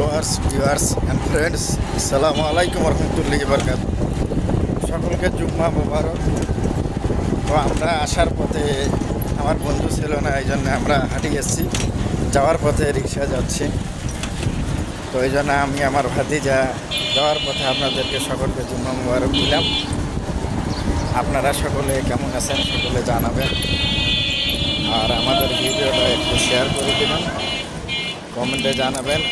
Followers, viewers and friends, আসসালামু আলাইকুম রহমতুল্লাহি বারকাত। সকলকে জুম্মা মোবারক। তো আমরা আসার পথে আমার বন্ধু ছিল না, এই জন্য আমরা হাঁটি এসেছি। যাওয়ার পথে রিক্সা যাচ্ছি, তো এই জন্য আমি আমার ভাতিজা যাওয়ার পথে আপনাদেরকে সকলকে জুম্মা মোবারক দিলাম। আপনারা সকলে কেমন আছেন সকলে জানাবেন, আর আমাদের ভিডিওটা একটু শেয়ার করে দেবেন, কমেন্টে জানাবেন।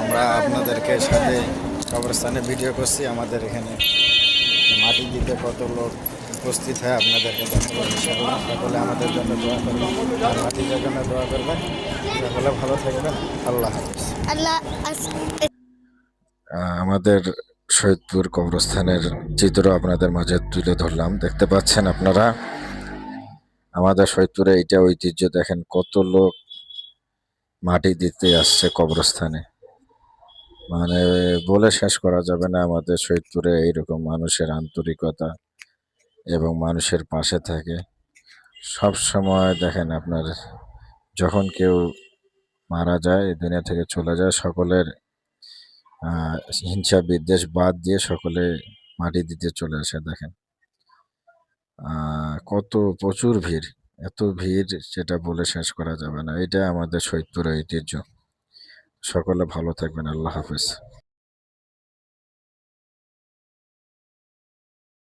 আমরা আপনাদেরকে সাথে কবরস্থানে ভিডিও করছি, আমাদের এখানে মাটি দিতে কত লোক উপস্থিত হয় আপনাদেরকে দেখাবো ইনশাআল্লাহ। সকলে আমাদের জন্য দোয়া করবেন, আর মাটিদের জন্য দোয়া করবেন। সকলে ভালো থাকবেন, আল্লাহ হাফিজ। আমাদের শহীদপুর কবরস্থানের চিত্র আপনাদের মাঝে তুলে ধরলাম। দেখতে পাচ্ছেন আপনারা, আমাদের শহীদপুরে এইটা ঐতিহ্য। দেখেন কত লোক মাটি দিতে আসছে কবরস্থানে, মানে বলে শেষ করা যাবে না। আমাদের শহীদপুরে এইরকম মানুষের আন্তরিকতা এবং মানুষের পাশে থাকে সব সময়। দেখেন আপনার, যখন কেউ মারা যায়, দুনিয়া থেকে চলে যায়, সকলের হিংসা বিদ্বেষ বাদ দিয়ে সকলে মাটি দিতে চলে আসে। দেখেন কত প্রচুর ভিড়, এত ভিড় যেটা বলে শেষ করা যাবে না। এটা আমাদের শহীদপুরের ঐতিহ্য। সকলে ভালো থাকবেন, আল্লাহ হাফেজ।